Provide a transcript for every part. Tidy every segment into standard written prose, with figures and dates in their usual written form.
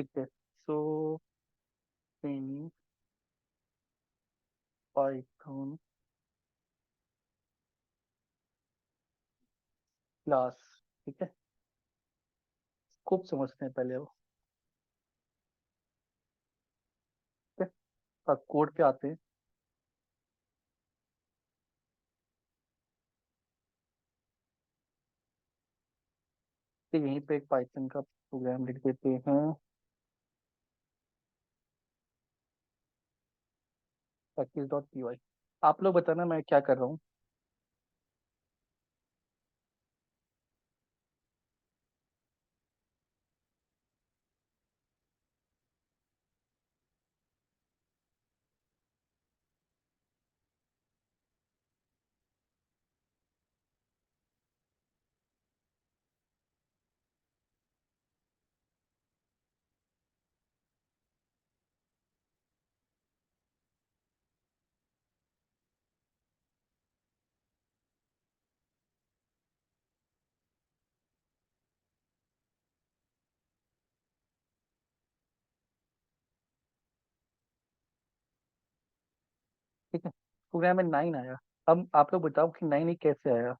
ठीक है। सो in Python class. ठीक है, खूब समझते हैं पहले वो। ठीक है, अब कोड पे आते हैं। तो यहीं पे एक पाइथन का प्रोग्राम लिख देते हैं, practice.py। आप लोग बताना मैं क्या कर रहा हूँ। ठीक है, प्रोग्राम में 9 आया। अब आप लोग बताओ कि 9 ही कैसे आया,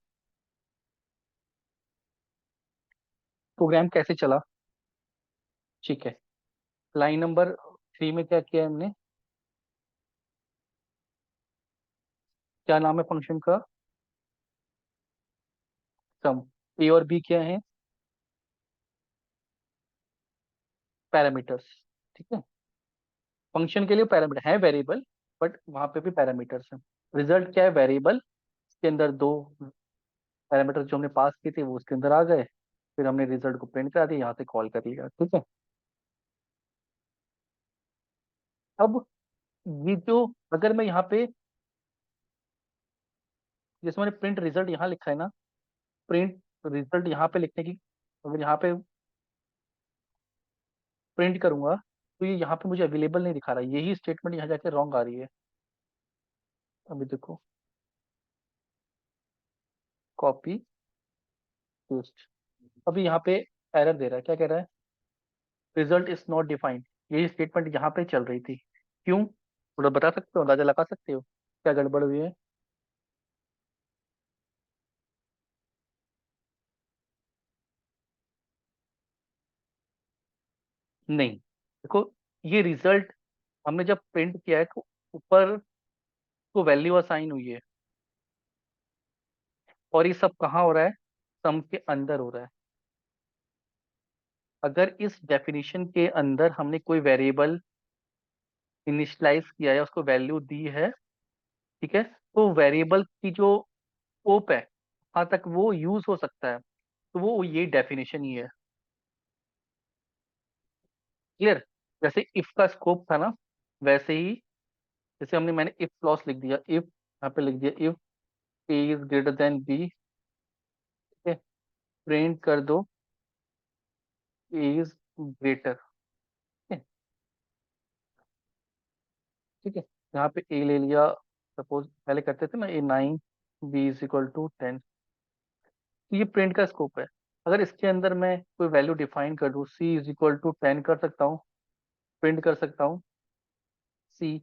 प्रोग्राम कैसे चला। ठीक है, लाइन नंबर 3 में क्या किया हमने, क्या नाम है फंक्शन का, सम। ए और बी क्या है, पैरामीटर्स। ठीक है, फंक्शन के लिए पैरामीटर है वेरिएबल, बट वहां पे भी पैरामीटर्स है। रिजल्ट क्या है, वेरिएबल के अंदर दो पैरामीटर जो हमने पास किए थे वो उसके अंदर आ गए। फिर हमने रिजल्ट को प्रिंट करा दिया, यहाँ से कॉल कर लिया। ठीक है, अब ये जो, अगर मैं यहाँ पे, जैसे मैंने प्रिंट रिजल्ट यहाँ लिखा है ना, प्रिंट रिजल्ट यहाँ पे लिखने की, अगर यहाँ पे प्रिंट करूंगा तो ये यहाँ पे मुझे अवेलेबल नहीं दिखा रहा, यही स्टेटमेंट यहाँ जाके रॉन्ग आ रही है। अभी देखो, कॉपी पेस्ट, अभी यहाँ पे एरर दे रहा है। क्या कह रहा है, रिजल्ट इज नॉट डिफाइंड। यही स्टेटमेंट यहाँ पे चल रही थी, क्यों, थोड़ा बता सकते हो, अंदाजा लगा सकते हो क्या गड़बड़ हुई है। नहीं, देखो, ये रिजल्ट हमने जब प्रिंट किया है तो ऊपर को वैल्यू असाइन हुई है, और ये सब कहाँ हो रहा है, सम के अंदर हो रहा है। अगर इस डेफिनेशन के अंदर हमने कोई वेरिएबल इनिशियलाइज किया है, उसको वैल्यू दी है, ठीक है, तो वेरिएबल की जो स्कोप है वहां तक वो यूज हो सकता है, तो वो ये डेफिनेशन ही है। क्लियर, जैसे इफ का स्कोप था ना, वैसे ही, जैसे मैंने इफ क्लॉज लिख दिया, इफ यहाँ पे लिख दिया, if A is greater than B, ठीक है, प्रिंट कर दो ए इज ग्रेटर। ठीक है, ठीक है, यहाँ पे ए ले लिया, सपोज पहले करते थे ना, ए 9, बी इज इक्वल टू 10। तो ये प्रिंट का स्कोप है। अगर इसके अंदर मैं कोई वैल्यू डिफाइन कर दूँ, सी इज इक्वल टू 10 कर सकता हूँ, प्रिंट कर सकता हूँ सी।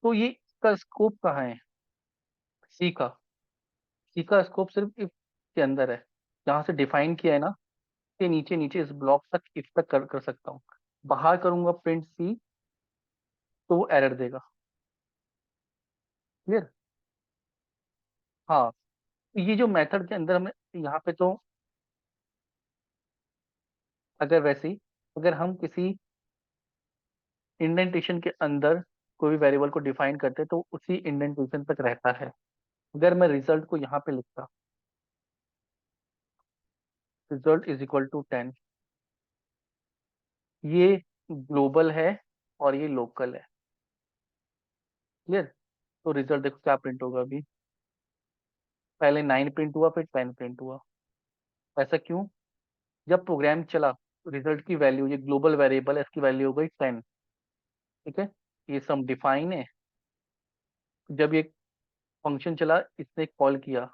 तो ये इसका स्कोप कहाँ है, सी का, सी का स्कोप सिर्फ इफ के अंदर है, जहाँ से डिफाइन किया है ना, के नीचे नीचे इस ब्लॉक तक, इफ तक कर सकता हूँ। बाहर करूंगा प्रिंट सी, तो वो एरर देगा। क्लियर, हाँ। ये जो मेथड के अंदर हमें यहाँ पे तो, अगर वैसे ही, अगर हम किसी इंडेंटेशन के अंदर कोई भी वेरिएबल को डिफाइन करते हैं तो उसी इंडेंटेशन तक रहता है। अगर मैं रिजल्ट को यहाँ पे लिखता, रिजल्ट इज इक्वल टू 10, ये ग्लोबल है और ये लोकल है। क्लियर, तो रिजल्ट देखो क्या प्रिंट होगा अभी, पहले 9 प्रिंट हुआ, फिर 10 प्रिंट हुआ। ऐसा क्यों, जब प्रोग्राम चला, रिजल्ट की वैल्यू, ये ग्लोबल वेरिएबल है, इसकी वैल्यू हो गई 10। ठीक है, ये सम डिफाइन है। जब ये फंक्शन चला, इसने कॉल किया,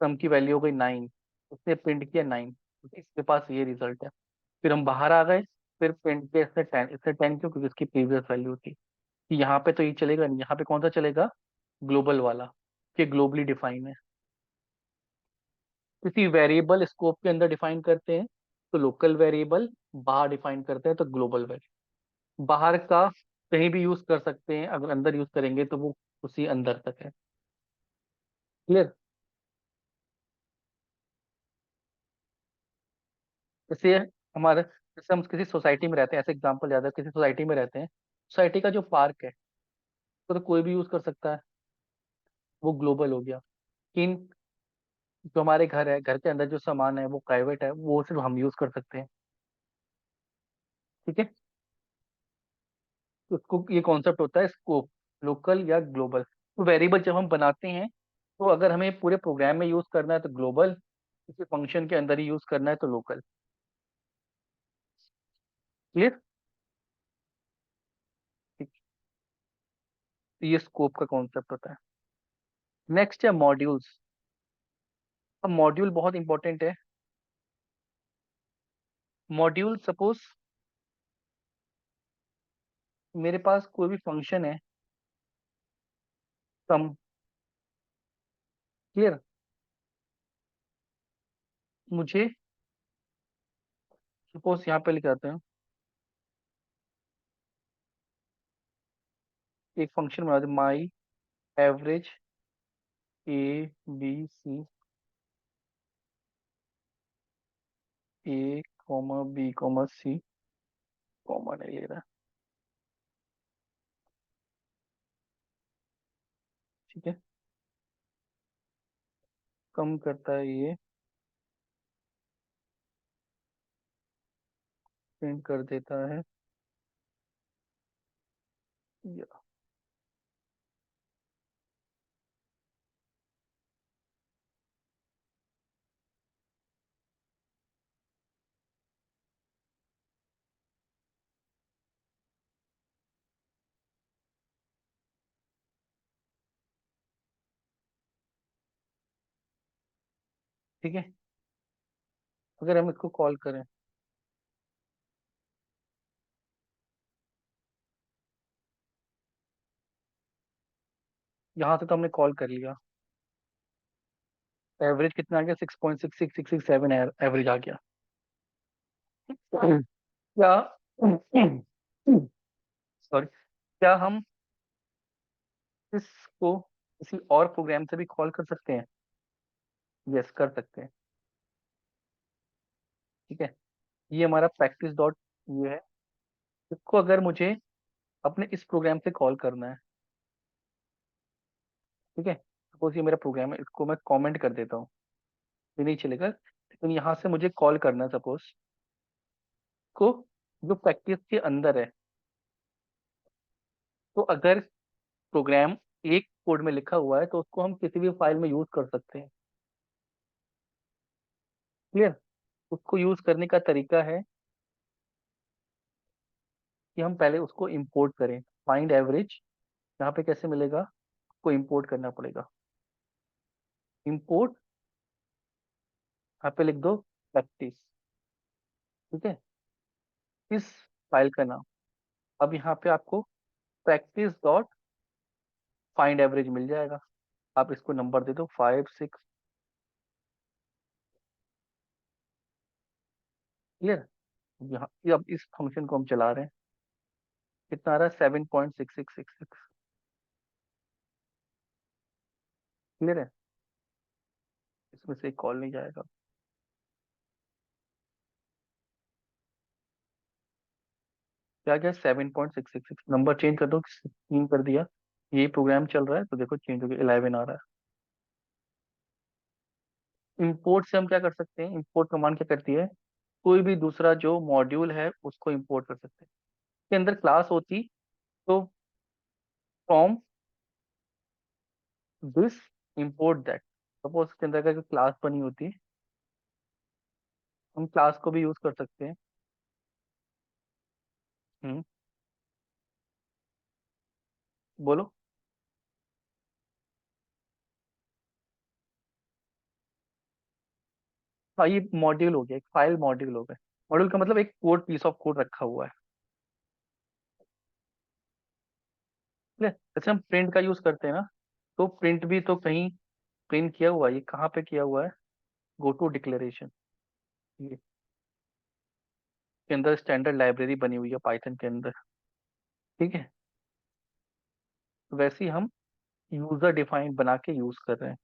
सम की वैल्यू हो गई 9, उसने प्रिंट किया 9, इसके पास ये रिजल्ट है। फिर हम बाहर आ गए, फिर प्रिंट के इससे 10 क्यों, क्योंकि इसकी प्रीवियस वैल्यू थी। यहाँ पे तो ये चलेगा नहीं, यहाँ पे कौन सा चलेगा, ग्लोबल वाला, कि ग्लोबली डिफाइन है। किसी वेरिएबल स्कोप के अंदर डिफाइन करते हैं तो लोकल वेरिएबल, बाहर डिफाइन करते हैं तो ग्लोबल वेरिएबल। बाहर का कहीं भी यूज कर सकते हैं, अगर अंदर यूज करेंगे तो वो उसी अंदर तक है। क्लियर। जैसे हमारे, जैसे हम किसी सोसाइटी में रहते हैं, ऐसे एग्जांपल याद है, किसी सोसाइटी में रहते हैं, सोसाइटी का जो पार्क है तो कोई भी यूज कर सकता है, वो ग्लोबल हो गया। लेकिन जो हमारे घर है, घर के अंदर जो सामान है वो प्राइवेट है, वो सिर्फ हम यूज कर सकते हैं। ठीक है। तो उसको ये कॉन्सेप्ट होता है स्कोप, लोकल या ग्लोबल। तो वेरिएबल जब हम बनाते हैं, तो अगर हमें पूरे प्रोग्राम में यूज करना है तो ग्लोबल, किसी फंक्शन के अंदर ही यूज करना है तो लोकल। क्लियर। ठीक। तो ये स्कोप का कॉन्सेप्ट होता है। नेक्स्ट है मॉड्यूल्स। अब मॉड्यूल बहुत इंपॉर्टेंट है। मॉड्यूल, सपोज मेरे पास कोई भी फंक्शन है, सम। क्लियर। मुझे सपोज यहाँ पे लिखाते हैं, एक फंक्शन बना दे, my average ABC, A, B, C, comma नहीं ले रहा। ठीक है। कम करता है ये, प्रिंट कर देता है ये। ठीक है। अगर हम इसको कॉल करें, यहाँ से तो हमने कॉल कर लिया, एवरेज कितना आ गया, 6.66667 एवरेज आ गया। क्या सॉरी, क्या हम इसको किसी और प्रोग्राम से भी कॉल कर सकते हैं? यस, कर सकते हैं। ठीक है। ये हमारा प्रैक्टिस डॉट ये है। इसको अगर मुझे अपने इस प्रोग्राम से कॉल करना है, ठीक है, सपोज ये मेरा प्रोग्राम है, इसको मैं कमेंट कर देता हूँ, ये नहीं चलेगा, लेकिन यहाँ से मुझे कॉल करना है सपोज को, जो प्रैक्टिस के अंदर है। तो अगर प्रोग्राम एक कोड में लिखा हुआ है तो उसको हम किसी भी फाइल में यूज कर सकते हैं। क्लियर। उसको यूज करने का तरीका है कि हम पहले उसको इंपोर्ट करें। फाइंड एवरेज, यहाँ पे कैसे मिलेगा, उसको इंपोर्ट करना पड़ेगा। इंपोर्ट, यहाँ पे लिख दो प्रैक्टिस। ठीक है। इस फाइल का नाम, अब यहाँ पे आपको प्रैक्टिस डॉट फाइंड एवरेज मिल जाएगा। आप इसको नंबर दे दो 5 6। क्लियर। यहाँ ये अब इस फंक्शन को हम चला रहे हैं, कितना आ रहा है, 7.6666। क्लियर है। इसमें से कॉल नहीं जाएगा। क्या क्या, 7.666, नंबर चेंज कर दो, 16 कर दिया। यही प्रोग्राम चल रहा है तो देखो चेंज हो गया, 11 आ रहा है। इंपोर्ट से हम क्या कर सकते हैं, इंपोर्ट कमांड क्या करती है, कोई भी दूसरा जो मॉड्यूल है उसको इंपोर्ट कर सकते हैं। इसके अंदर क्लास होती, तो from this import that, suppose इसके अंदर का क्लास बनी होती, हम क्लास को भी यूज कर सकते हैं। हम्म। बोलो। हाँ, ये मॉड्यूल हो गया, एक फाइल मॉड्यूल हो गया। मॉड्यूल का मतलब एक कोड, पीस ऑफ कोड रखा हुआ है। ठीक है, जैसे हम प्रिंट का यूज करते हैं ना, तो प्रिंट भी तो कहीं प्रिंट किया हुआ है। ये कहाँ पे किया हुआ है? गो टू डिक्लेरेशन, ये के अंदर स्टैंडर्ड लाइब्रेरी बनी हुई है पाइथन के अंदर। ठीक है, तो वैसे ही हम यूजर डिफाइंड बना के यूज कर रहे हैं।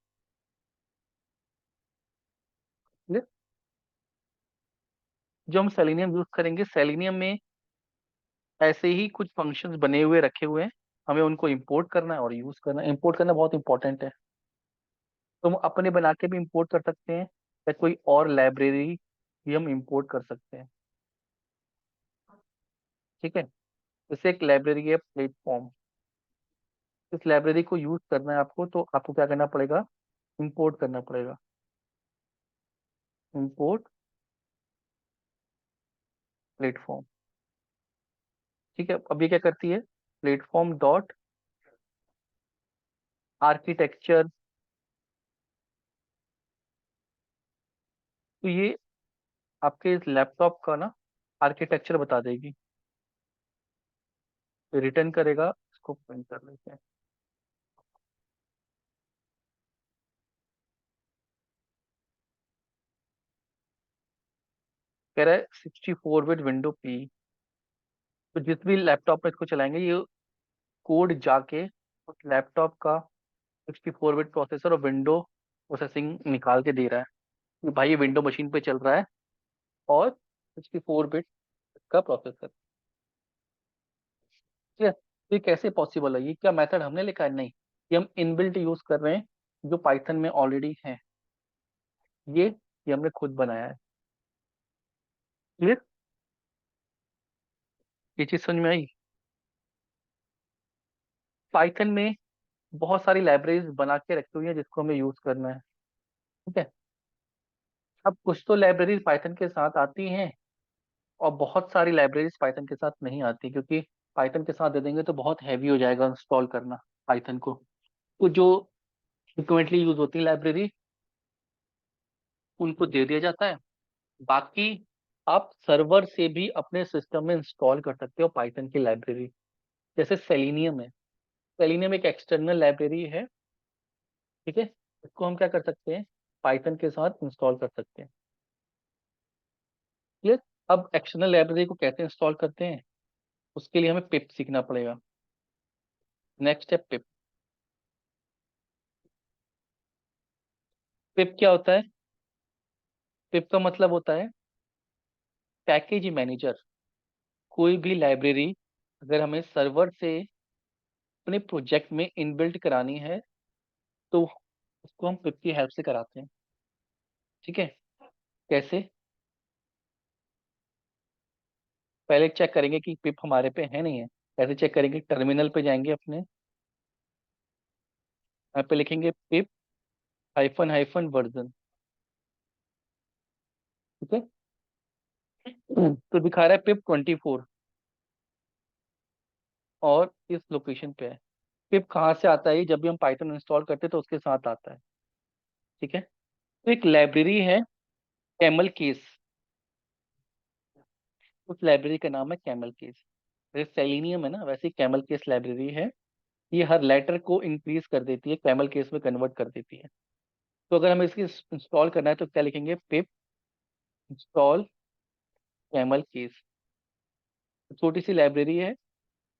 ठीक है? जो हम सेलेनियम यूज करेंगे, सेलेनियम में ऐसे ही कुछ फंक्शंस बने हुए रखे हुए हैं, हमें उनको इंपोर्ट करना है और यूज करना है। इंपोर्ट करना बहुत इंपॉर्टेंट है। तो हम अपने बना के भी इंपोर्ट कर सकते हैं, या कोई और लाइब्रेरी भी हम इंपोर्ट कर सकते हैं। ठीक है, जैसे एक लाइब्रेरी है प्लेटफॉर्म, इस लाइब्रेरी को यूज करना है आपको, तो आपको क्या करना पड़ेगा? इंपोर्ट करना पड़ेगा। Import platform. ठीक है, अब ये क्या करती है? Platform dot architecture. तो ये आपके इस लैपटॉप का ना आर्किटेक्चर बता देगी। तो रिटर्न करेगा, इसको प्रिंट कर लेते हैं। कह रहा है 64 बिट विंडो पी। तो जिस भी लैपटॉप में इसको चलाएंगे, ये कोड जाके उस लैपटॉप का 64 बिट प्रोसेसर और विंडो प्रोसेसिंग निकाल के दे रहा है कि भाई ये विंडो मशीन पे चल रहा है, और 64 बिट का प्रोसेसर। ठीक है, तो ये कैसे पॉसिबल है? ये क्या मेथड हमने लिखा है? नहीं, ये हम इनबिल्ट यूज कर रहे हैं, जो पाइथन में ऑलरेडी है। ये हमने खुद बनाया है। क्लियर? ये चीज समझ में आई? पाइथन में बहुत सारी लाइब्रेरीज बना के रखी हुई है जिसको हमें यूज करना है। ठीक है, अब कुछ तो लाइब्रेरीज पाइथन के साथ आती हैं, और बहुत सारी लाइब्रेरीज पाइथन के साथ नहीं आती, क्योंकि पाइथन के साथ दे देंगे तो बहुत हैवी हो जाएगा इंस्टॉल करना पाइथन को। तो जो फ्रिक्वेंटली यूज होती है लाइब्रेरी, उनको दे दिया जाता है। बाकी आप सर्वर से भी अपने सिस्टम में इंस्टॉल कर सकते हो पाइथन की लाइब्रेरी। जैसे सेलिनियम है, सेलिनियम एक एक्सटर्नल लाइब्रेरी है। ठीक है, इसको हम क्या कर सकते हैं? पाइथन के साथ इंस्टॉल कर सकते हैं। क्लियर? अब एक्सटर्नल लाइब्रेरी को कैसे इंस्टॉल करते हैं, उसके लिए हमें पिप सीखना पड़ेगा। नेक्स्ट है पिप। पिप क्या होता है? पिप का मतलब होता है पैकेज मैनेजर। कोई भी लाइब्रेरी अगर हमें सर्वर से अपने प्रोजेक्ट में इनबिल्ट करानी है, तो उसको हम पिप की हेल्प से कराते हैं। ठीक है, कैसे? पहले चेक करेंगे कि पिप हमारे पे है नहीं है। कैसे चेक करेंगे? टर्मिनल पे जाएंगे अपने, यहाँ पे लिखेंगे पिप हाइफन हाइफन वर्जन। ठीक है, तो दिखा रहा है पिप 24, और इस लोकेशन पे है। पिप कहाँ से आता है? ये जब भी हम पाइथन इंस्टॉल करते हैं तो उसके साथ आता है। ठीक है, तो एक लाइब्रेरी है कैमल केस, उस लाइब्रेरी का नाम है कैमल केस। जैसे सेलिनियम है ना, वैसे कैमल केस लाइब्रेरी है। ये हर लेटर को इंक्रीज कर देती है, कैमल केस में कन्वर्ट कर देती है। तो अगर हमें इसकी इंस्टॉल करना है, तो क्या लिखेंगे? पिप इंस्टॉल कैमल केस। छोटी सी लाइब्रेरी है,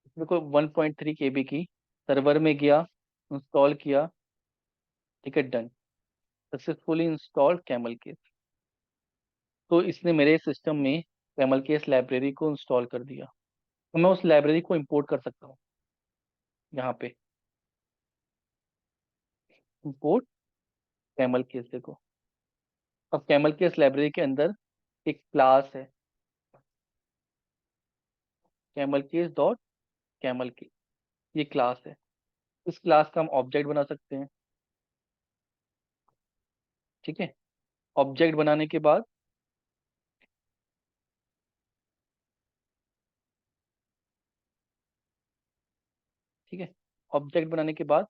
इसमें कोई 1.3 KB की। सर्वर में गया, इंस्टॉल किया, ठीक है, done. Successfully install camel case. तो इसने मेरे सिस्टम में कैमल केस लाइब्रेरी को इंस्टॉल कर दिया। तो मैं उस लाइब्रेरी को इंपोर्ट कर सकता हूँ यहाँ पे। इंपोर्ट कैमल केस, देखो। अब कैमल केस लाइब्रेरी के अंदर एक क्लास है, camel case dot camel case, ये क्लास है। इस क्लास का हम ऑब्जेक्ट बना सकते हैं। ठीक है, ऑब्जेक्ट बनाने के बाद, ठीक है, ऑब्जेक्ट बनाने के बाद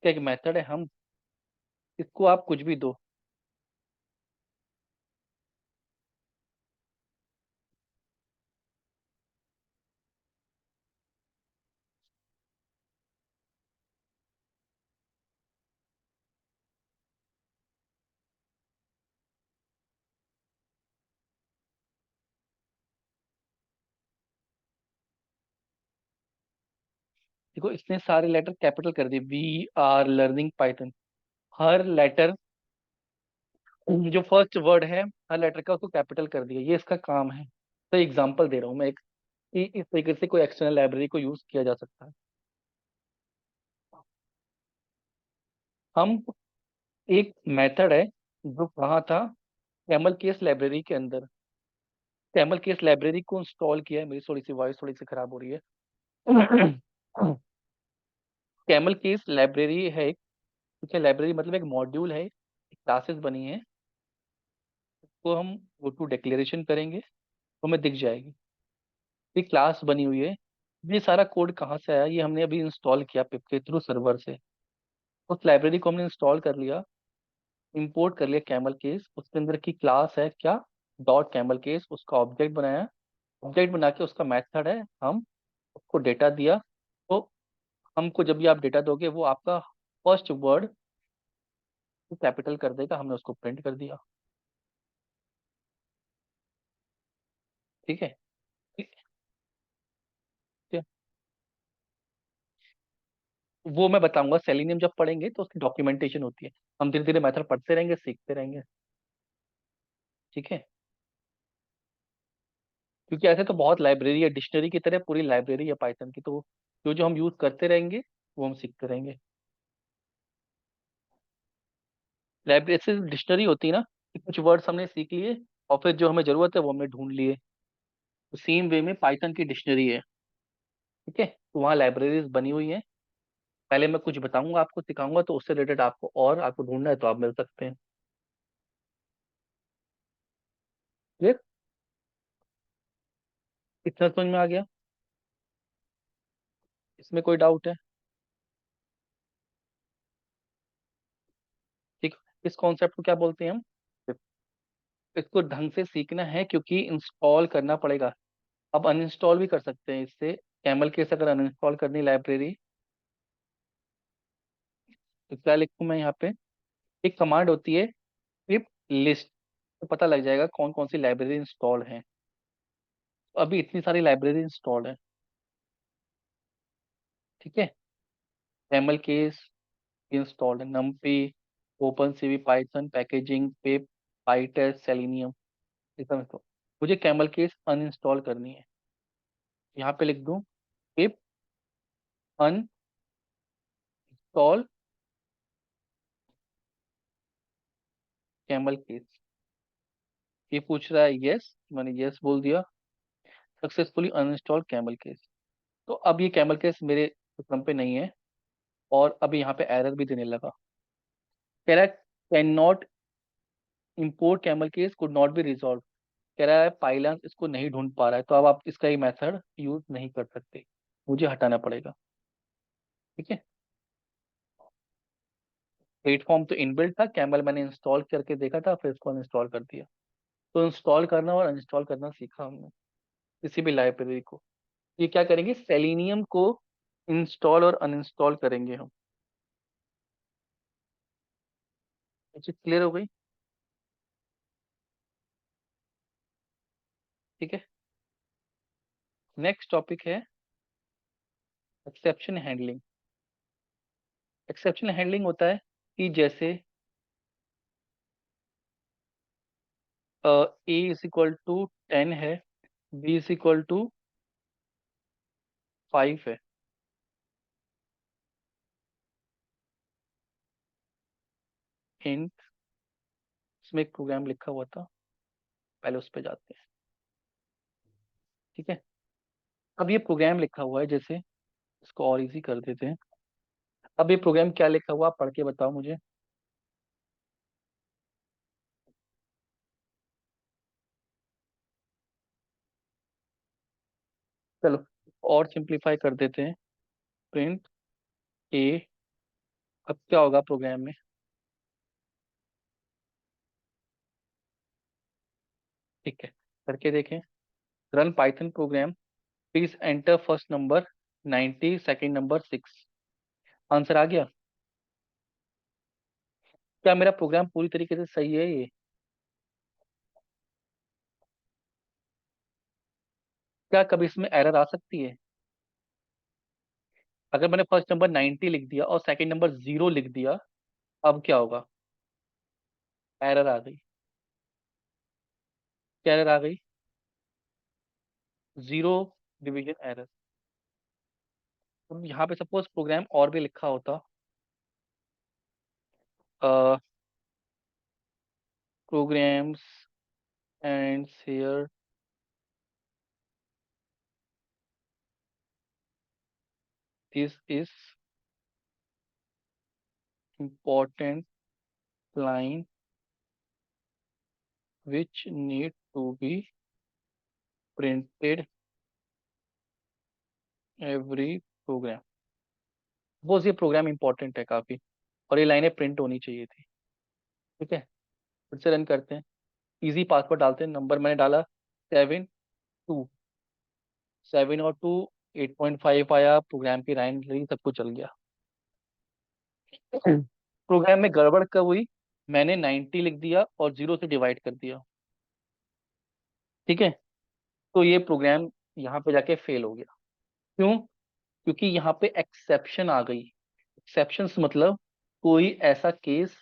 क्या एक मेथड है हम इसको आप कुछ भी दो। देखो इसने सारे लेटर कैपिटल कर दिए, वी आर लर्निंग पाइथन। हर लेटर, जो फर्स्ट वर्ड है हर लेटर का, उसको कैपिटल कर दिया, ये इसका काम है। तो एग्जांपल दे रहा हूँ मैं एक, कि इस तरीके से कोई एक्सटर्नल लाइब्रेरी को यूज किया जा सकता है। हम, एक मेथड है जो कहाँ था, कैमल केस लाइब्रेरी के अंदर। कैमल केस लाइब्रेरी को इंस्टॉल किया है, मेरी थोड़ी सी वॉइस थोड़ी सी खराब हो रही है। कैमल केस लाइब्रेरी है एक, ठीक है, लाइब्रेरी मतलब एक मॉड्यूल है, क्लासेस बनी है। तो हम गो टू डिक्लेरेशन करेंगे तो हमें दिख जाएगी, ये क्लास बनी हुई है। ये सारा कोड कहाँ से आया, ये हमने अभी इंस्टॉल किया पिप के थ्रू सर्वर से। उस लाइब्रेरी को हमने इंस्टॉल कर लिया, इंपोर्ट कर लिया कैमल केस, उसके अंदर की क्लास है क्या, डॉट कैमल केस, उसका ऑब्जेक्ट बनाया। ऑब्जेक्ट बना के उसका मेथड है, हम उसको डेटा दिया। तो हमको जब भी आप डेटा दोगे, वो आपका फर्स्ट वर्ड कैपिटल कर देगा, हमने उसको प्रिंट कर दिया। ठीक है। ठीक है। वो मैं बताऊंगा, सेलिनियम जब पढ़ेंगे तो उसकी डॉक्यूमेंटेशन होती है। हम धीरे धीरे मेथड पढ़ते रहेंगे, सीखते रहेंगे। ठीक है। क्योंकि ऐसे तो बहुत लाइब्रेरी है, डिक्शनरी की तरह पूरी लाइब्रेरी है पाइथन की, तो जो जो हम यूज करते रहेंगे वो हम सीखते रहेंगे। लाइब्रेरी से डिक्शनरी होती है ना, कि कुछ वर्ड्स हमने सीख लिए और फिर जो हमें जरूरत है वो हमने ढूंढ लिए। तो सेम वे में पाइथन की डिक्शनरी है। ठीक है, तो वहाँ लाइब्रेरीज बनी हुई है। पहले मैं कुछ बताऊंगा, आपको सिखाऊंगा, तो उससे रिलेटेड आपको और आपको ढूंढना है तो आप मिल सकते हैं। क्लियर? इतना समझ में आ गया? इसमें कोई डाउट है? ठीक। इस कॉन्सेप्ट को क्या बोलते हैं हम? इसको ढंग से सीखना है, क्योंकि इंस्टॉल करना पड़ेगा। अब अनइंस्टॉल भी कर सकते हैं इससे। कैमल केस अगर अनइंस्टॉल करनी लाइब्रेरी, तो क्या लिखूं मैं यहाँ पे, एक कमांड होती है पिप लिस्ट, तो पता लग जाएगा कौन कौन सी लाइब्रेरी इंस्टॉल है। तो अभी इतनी सारी लाइब्रेरी इंस्टॉल है। ठीक है। कैमल केस इंस्टॉल्ड है, नमपी, ओपन सीवी, पाइथन, पैकेजिंग, पिप, पाइटेस्ट, सेलेनियम, एकदम इसको। मुझे कैमल केस अनइंस्टॉल करनी है, यहाँ पे लिख दूं पिप अनइंस्टॉल कैमल केस। ये पूछ रहा है, यस, मैंने यस बोल दिया। Successfully uninstall camel case. तो अब ये कैमल केस मेरे सिस्टम पे नहीं है, और अभी यहाँ पे एरर भी देने लगा। कह रहा है can not import camel case, could not be resolve. कह रहा है पाइलान इसको नहीं ढूंढ पा रहा है, तो अब आप इसका ये मेथड यूज नहीं कर सकते, मुझे हटाना पड़ेगा। ठीक है। प्लेटफॉर्म तो इनबिल्ट था, कैमल मैंने इंस्टॉल करके देखा था, फिर इसको अनइंस्टॉल कर दिया। तो इंस्टॉल करना और अनइंस्टॉल करना सीखा हमने किसी भी लाइब्रेरी को। ये क्या करेंगे, सेलेनियम को इंस्टॉल और अनइंस्टॉल करेंगे हम। ये चीज क्लियर हो गई? ठीक है। नेक्स्ट टॉपिक है एक्सेप्शन हैंडलिंग। एक्सेप्शन हैंडलिंग होता है कि जैसे ए इज इक्वल टू 10 है, बी इज इक्वल टू 5 है। इंट, इसमें एक प्रोग्राम लिखा हुआ था, पहले उस पर जाते हैं। ठीक है। अब ये प्रोग्राम लिखा हुआ है, जैसे इसको और इजी कर देते हैं। अब ये प्रोग्राम क्या लिखा हुआ, आप पढ़ के बताओ मुझे। चलो और सिंप्लीफाई कर देते हैं। प्रिंट ए, अब क्या होगा प्रोग्राम में, ठीक है, करके देखें। Run Python program, please enter first number 90, second number 6। Answer आ गया। क्या मेरा प्रोग्राम पूरी तरीके से सही है ये? क्या कभी इसमें एरर आ सकती है? अगर मैंने फर्स्ट नंबर 90 लिख दिया और सेकंड नंबर 0 लिख दिया, अब क्या होगा? एरर आ गई। क्या एरर आ गई? Zero division error. तो यहाँ पे सपोज प्रोग्राम और भी लिखा होता, programs and here this is important line which need to be printed every program। वो ये प्रोग्राम इंपॉर्टेंट है काफी, और ये लाइनें प्रिंट होनी चाहिए थी। ठीक है, फिर से रन करते हैं। इजी पासवर्ड डालते हैं। नंबर मैंने डाला 7 2, 7 और 2 8.5 आया। प्रोग्राम की लाइन लगी, सब कुछ चल गया। प्रोग्राम में गड़बड़ कब हुई? मैंने 90 लिख दिया और 0 से डिवाइड कर दिया। ठीक है, तो ये प्रोग्राम यहाँ पे जाके फेल हो गया। क्यों? क्योंकि यहाँ पे एक्सेप्शन आ गई। एक्सेप्शंस मतलब कोई ऐसा केस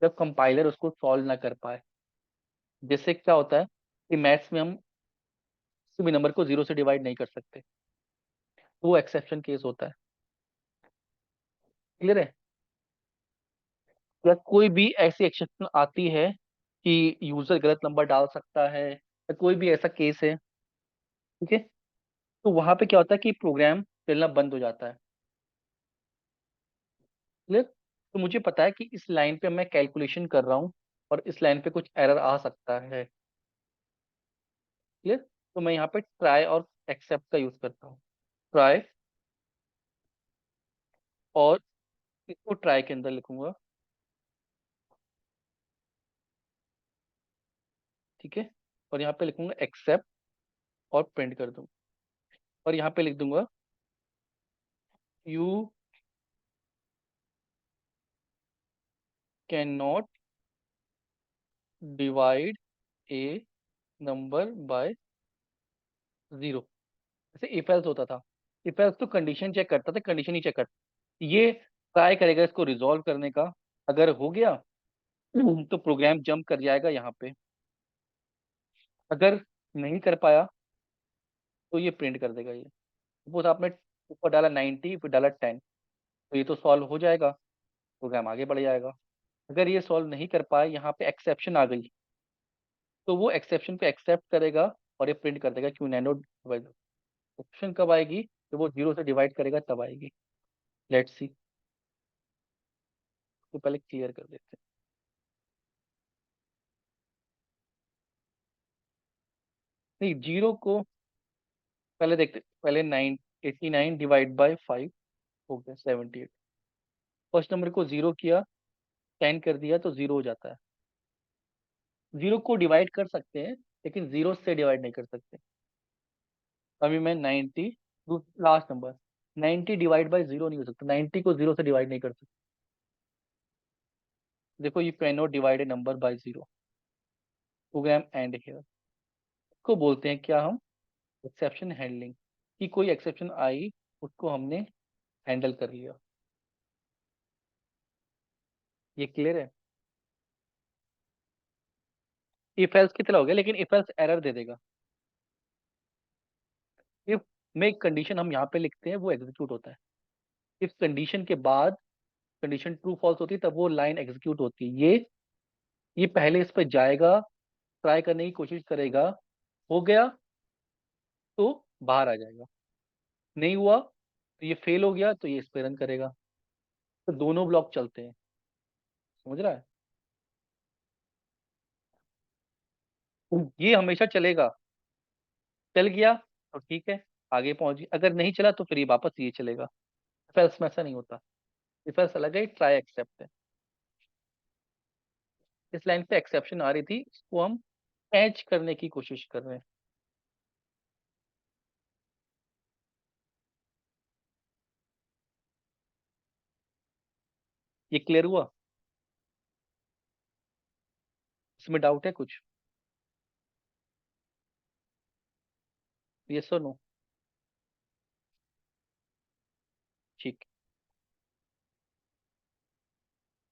जब कंपाइलर उसको सॉल्व ना कर पाए। जैसे क्या होता है कि मैथ्स में हम किसी भी नंबर को 0 से डिवाइड नहीं कर सकते, तो वो एक्सेप्शन केस होता है। क्लियर है? या कोई भी ऐसी एक्सेप्शन आती है कि यूजर गलत नंबर डाल सकता है, या कोई भी ऐसा केस है, ठीक है, तो वहां पे क्या होता है कि प्रोग्राम चलना बंद हो जाता है। क्लियर? तो मुझे पता है कि इस लाइन पे मैं कैलकुलेशन कर रहा हूँ और इस लाइन पे कुछ एरर आ सकता है। क्लियर? तो मैं यहाँ पे ट्राई और एक्सेप्ट का यूज करता हूँ। ट्राई, और इसको ट्राई के अंदर लिखूंगा। ठीक है, और यहाँ पे लिखूंगा एक्सेप्ट और प्रिंट कर दूंगा। और यहाँ पे लिख दूंगा you can not divide a number by 0। जैसे इफ एल्स होता था, इफ एल्स तो कंडीशन चेक करता था, कंडीशन ही चेक करता। ये ट्राई करेगा इसको रिजॉल्व करने का। अगर हो गया तो प्रोग्राम जंप कर जाएगा यहाँ पे। अगर नहीं कर पाया तो ये प्रिंट कर देगा। ये सपोज आपने ऊपर डाला 90, फिर डाला 10, तो ये तो सॉल्व हो जाएगा, प्रोग्राम आगे बढ़ जाएगा। अगर ये सॉल्व नहीं कर पाए, यहाँ पे एक्सेप्शन आ गई, तो वो एक्सेप्शन पे एक्सेप्ट करेगा और ये प्रिंट कर देगा क्यों नैनो डिवाइड। एक्सेप्शन कब आएगी? जब वो 0 से डिवाइड करेगा तब आएगी। Let's see. तो पहले क्लियर कर देते हैं। नहीं, 0 को पहले देखते, पहले 89 डिवाइड बाय 5 हो गया 78। फर्स्ट नंबर को 0 किया, 10 कर दिया तो 0 हो जाता है। 0 को डिवाइड कर सकते हैं, लेकिन 0 से डिवाइड नहीं कर सकते। अभी मैं 90, लास्ट नंबर 90 डिवाइड बाय 0 नहीं हो सकता, 90 को 0 से डिवाइड नहीं कर सकते। देखो, ये can not divide a number by 0। Program and here को बोलते हैं क्या हम? Exception handling. कि कोई एक्सेप्शन आई, उसको हमने हैंडल कर लिया। ये क्लियर है? इफ एल्स की तरह हो गया, लेकिन इफ एल्स एरर दे देगा। इफ में एक कंडीशन हम यहाँ पे लिखते हैं, वो एग्जीक्यूट होता है। इफ कंडीशन के बाद कंडीशन ट्रू फॉल्स होती है, तब वो लाइन एग्जीक्यूट होती है। ये पहले इस पे जाएगा, ट्राई करने की कोशिश करेगा, हो गया तो बाहर आ जाएगा, नहीं हुआ तो ये फेल हो गया तो ये इस पे रन करेगा। तो दोनों ब्लॉक चलते हैं। समझ रहा है? ये हमेशा चलेगा। चल गया तो ठीक है, आगे पहुंच गया। अगर नहीं चला तो फिर ये वापस ये चलेगा। इफ में ऐसा नहीं होता। इफ अलग है, ट्राई एक्सेप्ट है। इस लाइन पे एक्सेप्शन आ रही थी, इसको हम कैच करने की कोशिश कर रहे हैं। ये क्लियर हुआ? इसमें डाउट है कुछ? यस और नो? ठीक।